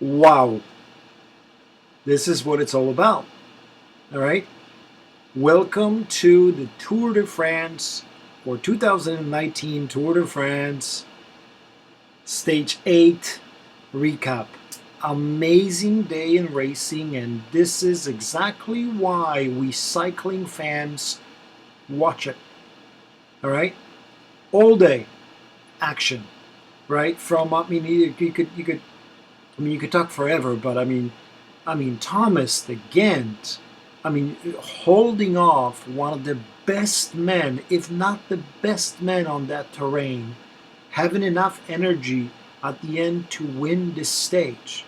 Wow, this is what it's all about. All right. Welcome to the Tour de France for 2019 Tour de France Stage 8 recap. Amazing day in racing, and this is exactly why we cycling fans watch it. All right. All day action. Right. From, you could talk forever, but Thomas the Ghent, holding off one of the best men, if not the best man on that terrain, having enough energy at the end to win this stage.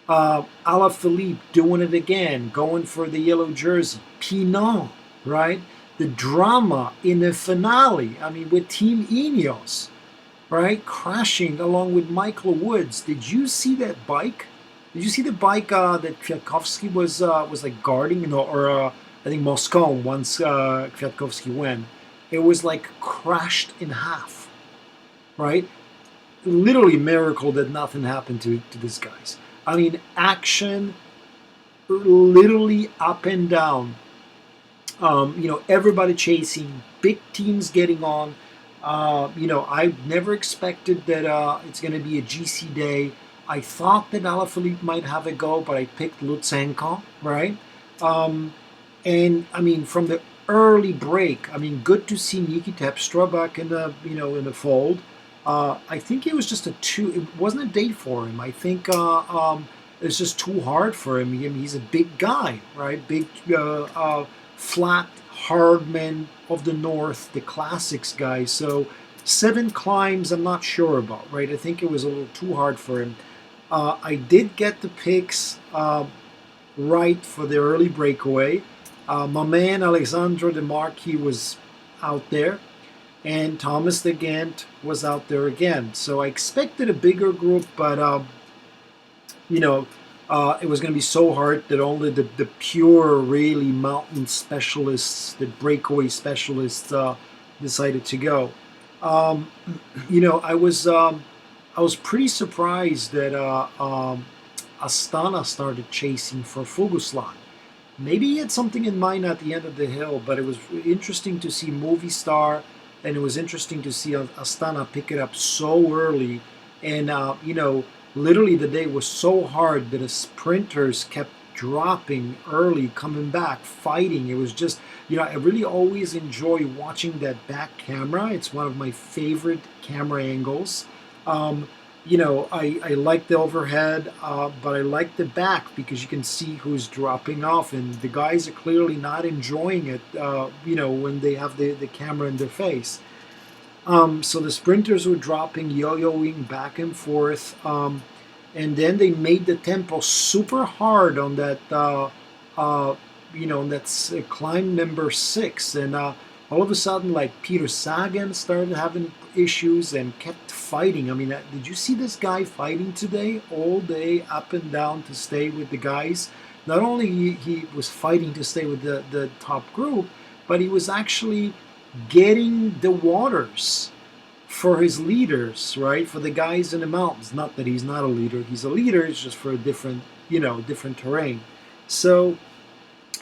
Alaphilippe doing it again, going for the yellow jersey. Pinot, right? The drama in the finale, with Team Inoes, right? Crashing along with Michael Woods. Did you see that bike? Did you see the bike that Kwiatkowski was like guarding, I think Moscow once Kwiatkowski went. It was like crashed in half, right? Literally miracle that nothing happened to these guys. Action literally up and down. Everybody chasing, big teams getting on. I never expected that it's going to be a GC day. I thought that Alaphilippe might have a go, but I picked Lutsenko, right? From the early break, good to see Niki Terpstra back in the fold. I think it was just it wasn't a date for him. I think it's just too hard for him. He's a big guy, right? Big, flat, hard man of the North, the classics guy. So 7 climbs, I'm not sure about, right? I think it was a little too hard for him. I did get the picks right for the early breakaway. My man Alexandre de Marquis was out there, and Thomas de Ghent was out there again. So I expected a bigger group, but it was going to be so hard that only the pure, really mountain specialists, the breakaway specialists, decided to go. Um, I was pretty surprised that Astana started chasing for Fuguslan. Maybe he had something in mind at the end of the hill, but it was interesting to see Movistar, and it was interesting to see Astana pick it up so early. And literally the day was so hard that the sprinters kept dropping early, coming back, fighting. It was just, I really always enjoy watching that back camera. It's one of my favorite camera angles. Um, I like the overhead, but I like the back because you can see who's dropping off, and the guys are clearly not enjoying it, when they have the camera in their face. So the sprinters were dropping, yo-yoing back and forth, and then they made the tempo super hard on that, that's climb number 6, and all of a sudden, like Peter Sagan started having issues and kept fighting. Did you see this guy fighting today, all day, up and down to stay with the guys? Not only he was fighting to stay with the top group, but he was actually getting the waters for his leaders, right? For the guys in the mountains. Not that he's not a leader; he's a leader. It's just for a different, different terrain. So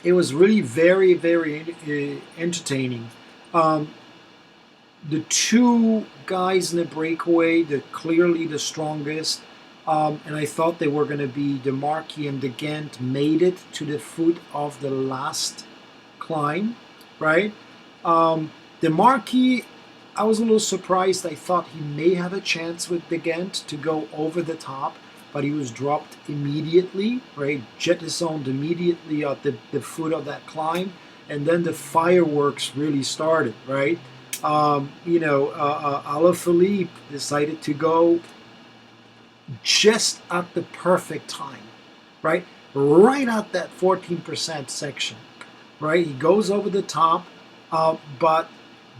it was really very, very entertaining. Um, the two guys in the breakaway, the clearly the strongest, and I thought they were going to be the Marquis and the Ghent, made it to the foot of the last climb, right? The Marquis, I was a little surprised. I thought he may have a chance with the Ghent to go over the top, but he was dropped immediately, right? Jettisoned immediately at the foot of that climb, and then the fireworks really started, right? Alaphilippe decided to go just at the perfect time, right? Right at that 14% section, right? He goes over the top, but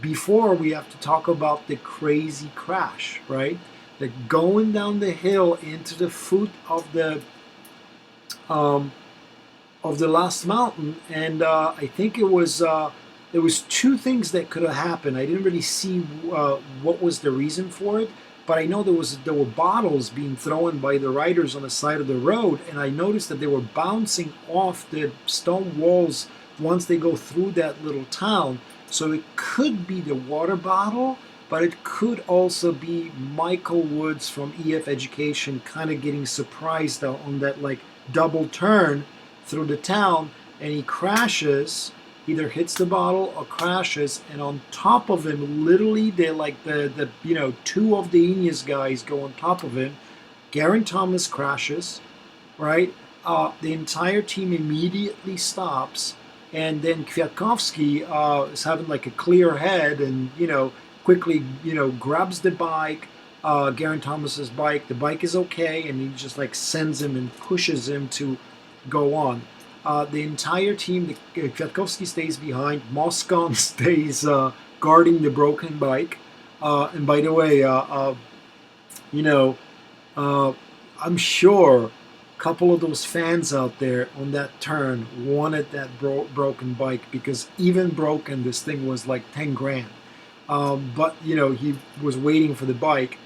before we have to talk about the crazy crash, right? The going down the hill into the foot um, of the last mountain, and I think it was there was two things that could have happened. I didn't really see what was the reason for it, but I know there were bottles being thrown by the riders on the side of the road, and I noticed that they were bouncing off the stone walls once they go through that little town. So it could be the water bottle, but it could also be Michael Woods from EF Education kind of getting surprised on that like double turn through the town, and he crashes, either hits the bottle or crashes, and on top of him, literally, they're like the two of the Inoes guys go on top of him. Geraint Thomas crashes, right? The entire team immediately stops, and then Kwiatkowski is having like a clear head, and quickly grabs the bike, Geraint Thomas's bike. The bike is okay, and he just like sends him and pushes him to go on. The entire team, Kwiatkowski stays behind. Moscon stays guarding the broken bike. And by the way, I'm sure a couple of those fans out there on that turn wanted that broken bike, because even broken, this thing was like 10 grand. But he was waiting for the bike.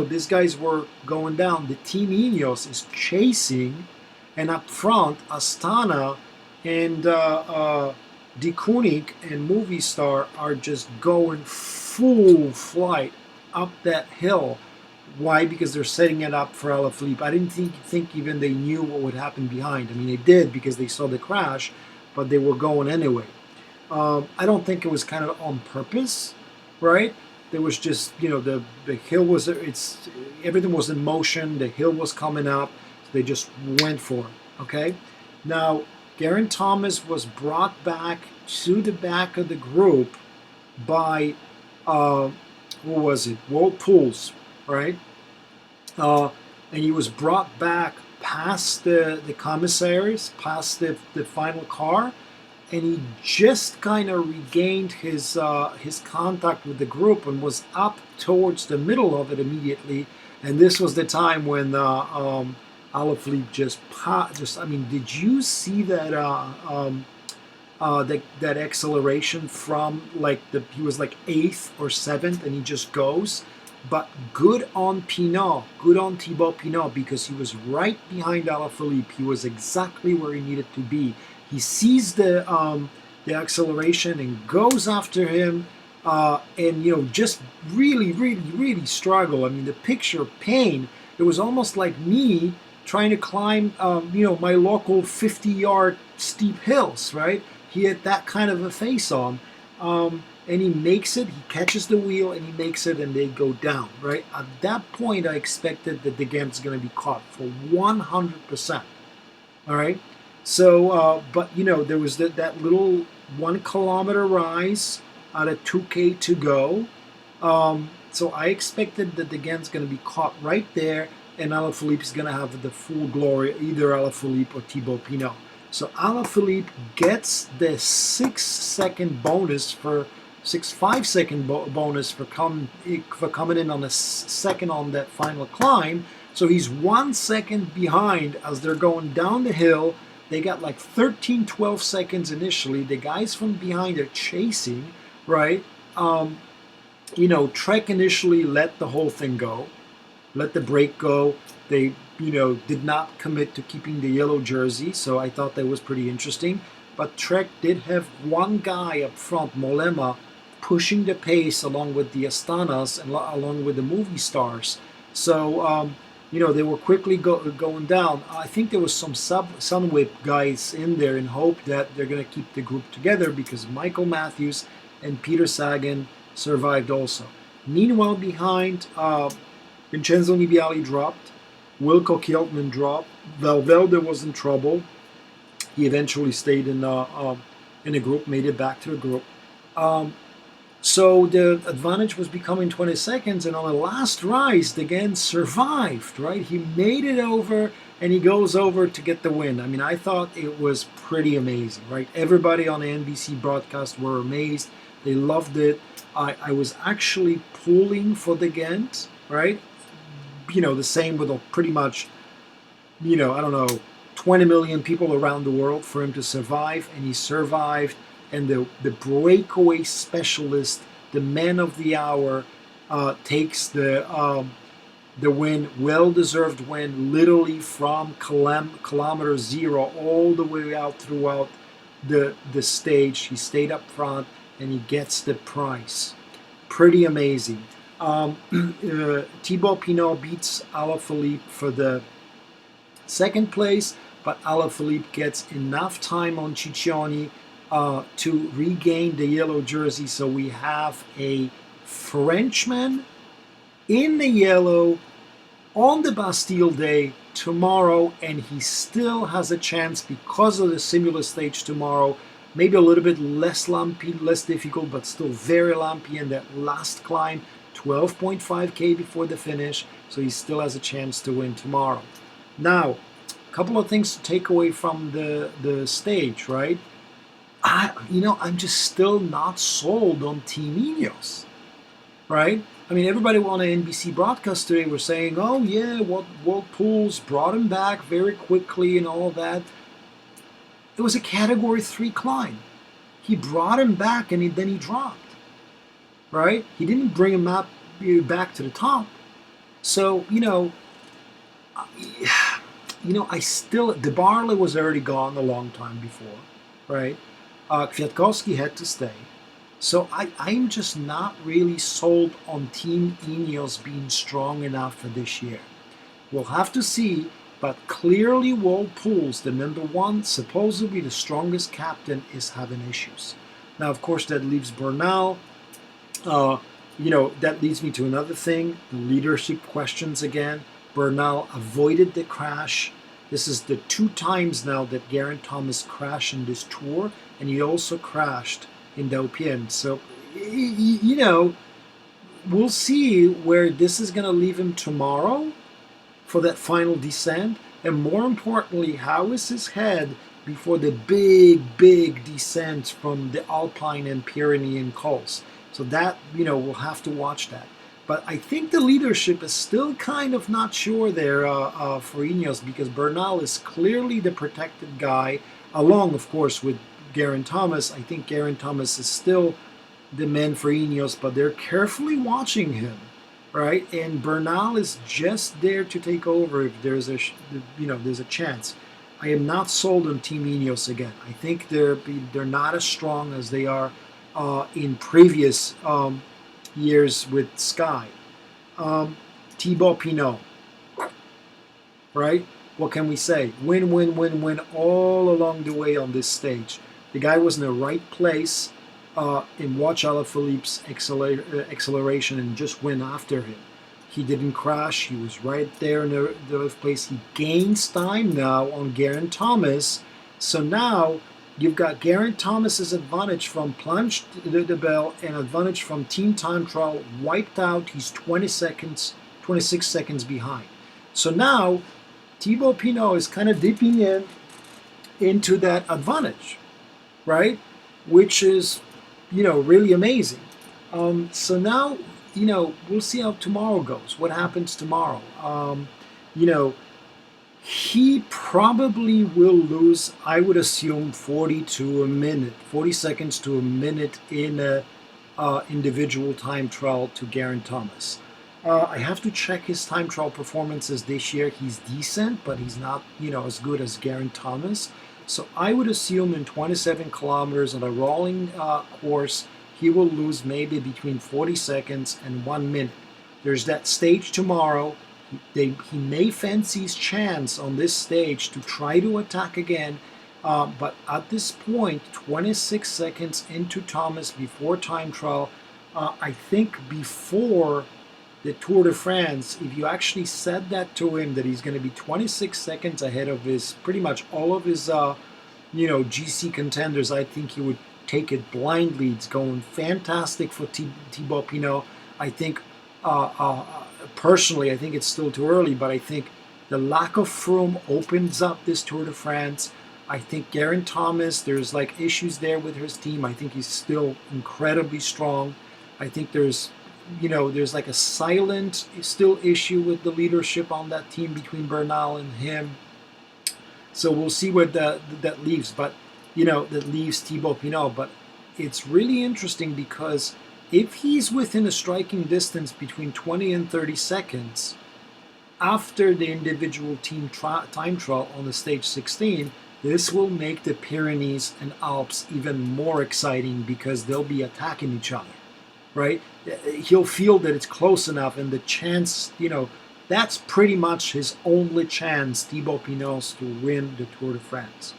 These guys were going down. The Team Ineos is chasing, and up front, Astana and De Koning and Movistar are just going full flight up that hill. Why? Because they're setting it up for Alaphilippe. I didn't think even they knew what would happen behind. I mean, they did because they saw the crash, but they were going anyway. I don't think it was kind of on purpose, right? There was just, the hill was, everything was in motion. The hill was coming up. So they just went for it, okay? Now, Geraint Thomas was brought back to the back of the group by, who was it? World Pools, right? And he was brought back past the commissaries, past the final car, and he just kind of regained his contact with the group and was up towards the middle of it immediately. And this was the time when Alaphilippe just I mean, did you see that that acceleration from he was like 8th or 7th, and he just goes. But good on Pinot, good on Thibaut Pinot, because he was right behind Alaphilippe. He was exactly where he needed to be. He sees the acceleration and goes after him, and just really struggle. I mean, the picture of pain. It was almost like me trying to climb, my local 50-yard steep hills. Right? He had that kind of a face on, and he makes it. He catches the wheel and he makes it, and they go down. Right? At that point, I expected that the Ghent's going to be caught for 100%. All right. So, but there was that little 1 kilometer rise out of 2K to go. So I expected that the Ghent's going to be caught right there, and Alaphilippe is going to have the full glory, either Alaphilippe or Thibaut Pinot. So Alaphilippe gets the 5-second bonus for coming in on the second on that final climb. So he's 1 second behind as they're going down the hill. They got like 13, 12 seconds initially. The guys from behind are chasing, right? Trek initially let the whole thing go, let the break go. They, did not commit to keeping the yellow jersey, so I thought that was pretty interesting. But Trek did have one guy up front, Mollema, pushing the pace along with the Astanas and along with the movie stars. So, they were quickly going down. I think there was some Sunweb guys in there in hope that they're going to keep the group together, because Michael Matthews and Peter Sagan survived also. Meanwhile, behind, Vincenzo Nibali dropped. Wilco Keltman dropped. Valverde was in trouble. He eventually stayed in a group, made it back to the group. So the advantage was becoming 20 seconds, and on the last rise, the Ghent survived, right? He made it over, and he goes over to get the win. I mean, I thought it was pretty amazing, right? Everybody on the NBC broadcast were amazed. They loved it. I was actually pulling for the Ghent, right? The same with pretty much, 20 million people around the world for him to survive, and he survived. And the breakaway specialist, the man of the hour, takes the win, well-deserved win, literally from kilometer zero all the way out throughout the stage. He stayed up front and he gets the prize. Pretty amazing. Thibaut Pinot beats Alaphilippe for the second place, but Alaphilippe gets enough time on Ciccioni to regain the yellow jersey. So we have a Frenchman in the yellow on the Bastille Day tomorrow, and he still has a chance because of the similar stage tomorrow. Maybe a little bit less lumpy, less difficult, but still very lumpy in that last climb, 12.5k before the finish, so he still has a chance to win tomorrow. Now, a couple of things to take away from the stage, right? I'm just still not sold on Team Inoes, right? I mean, everybody on the NBC broadcast today were saying, oh yeah, World Pools brought him back very quickly and all that. It was a Category 3 climb. He brought him back and then he dropped, right? He didn't bring him up back to the top. So, I still, De Barle was already gone a long time before, right? Kwiatkowski had to stay. So I'm just not really sold on Team Ineos being strong enough for this year. We'll have to see, but clearly World Pools, the number one, supposedly the strongest captain, is having issues. Now, of course, that leaves Bernal. That leads me to another thing, the leadership questions again. Bernal avoided the crash. This is the 2 times now that Geraint Thomas crashed in this tour, and he also crashed in Dauphiné. So, we'll see where this is going to leave him tomorrow for that final descent. And more importantly, how is his head before the big descent from the Alpine and Pyrenean cols? So that, we'll have to watch that. But I think the leadership is still kind of not sure there for Ineos, because Bernal is clearly the protected guy, along, of course, with Geraint Thomas. I think Geraint Thomas is still the man for Ineos, but they're carefully watching him, right? And Bernal is just there to take over if there's a chance. I am not sold on Team Ineos again. I think they're not as strong as they are in previous years with Sky. Thibaut Pinot, right? What can we say? Win all along the way on this stage. The guy was in the right place and watch Alaphilippe's acceleration and just went after him. He didn't crash. He was right there in the left place. He gains time now on Geraint Thomas. So now you've got Geraint Thomas's advantage from Planche de Belle and advantage from Team Time Trial wiped out. He's 26 seconds behind. So now Thibaut Pinot is kind of dipping into that advantage, right? Which is, really amazing. So now, we'll see how tomorrow goes. What happens tomorrow? He probably will lose, I would assume, 40 seconds to a minute in a individual time trial to Geraint Thomas. I have to check his time trial performances this year. He's decent, but he's not, as good as Geraint Thomas. So I would assume in 27 kilometers on a rolling course, he will lose maybe between 40 seconds and 1 minute. There's that stage tomorrow. He may fancy his chance on this stage to try to attack again, but at this point, 26 seconds into Thomas before time trial, I think before the Tour de France, if you actually said that to him, that he's going to be 26 seconds ahead of pretty much all of his, GC contenders, I think he would take it blindly. It's going fantastic for Thibaut Pinot. I think, personally, I think it's still too early, but I think the lack of Froome opens up this Tour de France. I think Geraint Thomas, there's issues there with his team. I think he's still incredibly strong. I think there's a silent still issue with the leadership on that team between Bernal and him. So we'll see where that leaves. But that leaves Thibaut Pinot. But it's really interesting because If he's within a striking distance between 20 and 30 seconds after the individual team time trial on the stage 16, this will make the Pyrenees and Alps even more exciting because they'll be attacking each other, right? He'll feel that it's close enough, and the chance, that's pretty much his only chance, Thibaut Pinot, to win the Tour de France.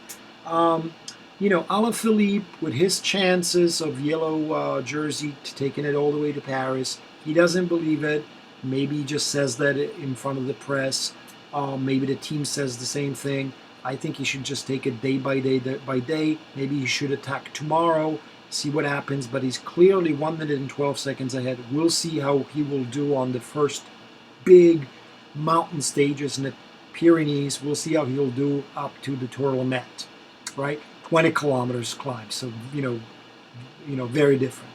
Alaphilippe, with his chances of yellow jersey taking it all the way to Paris, he doesn't believe it. Maybe he just says that in front of the press. Maybe the team says the same thing. I think he should just take it day by day. Maybe he should attack tomorrow, see what happens. But he's clearly 1 minute and 12 seconds ahead. We'll see how he will do on the first big mountain stages in the Pyrenees. We'll see how he'll do up to the Tour de Ghent, right? 20 kilometers climb. So, very different.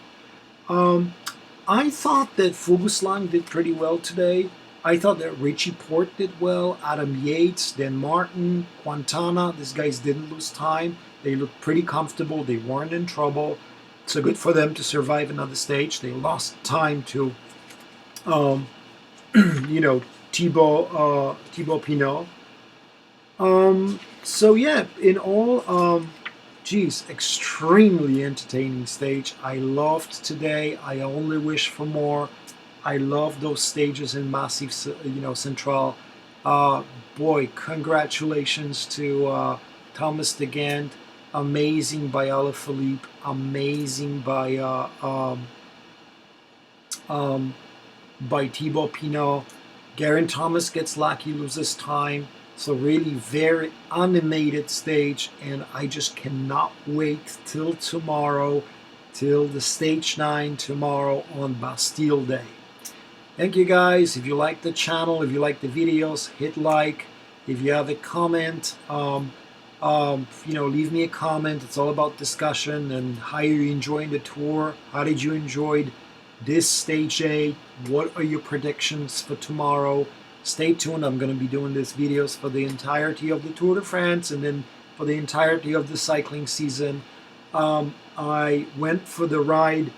I thought that Fuglsang did pretty well today. I thought that Richie Porte did well, Adam Yates, Dan Martin, Quintana. These guys didn't lose time. They looked pretty comfortable. They weren't in trouble. So good for them to survive another stage. They lost time to, Thibaut Pinot. So yeah, in all, extremely entertaining stage. I loved today. I only wish for more. I love those stages in Massif, Central. Boy, congratulations to Thomas de Ghent. Amazing by Alaphilippe. Amazing by Thibaut Pinot. Geraint Thomas gets lucky, loses time. So really very animated stage, and I just cannot wait till tomorrow, till the stage 9 tomorrow on Bastille Day. Thank you guys. If you like the channel, if you like the videos, hit like. If you have a comment, leave me a comment. It's all about discussion and how are you enjoying the tour? How did you enjoy this stage 8? What are your predictions for tomorrow? Stay tuned. I'm going to be doing these videos for the entirety of the Tour de France and then for the entirety of the cycling season. I went for the ride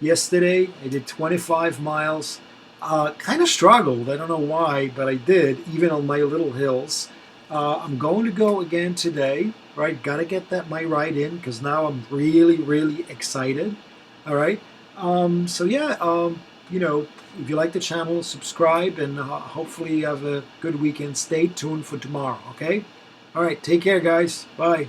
yesterday. I did 25 miles. Kind of struggled. I don't know why, but I did, even on my little hills. I'm going to go again today, right? Got to get my ride in because now I'm really, really excited. All right. If you like the channel, subscribe, and hopefully you have a good weekend. Stay tuned for tomorrow, okay? All right, take care, guys. Bye.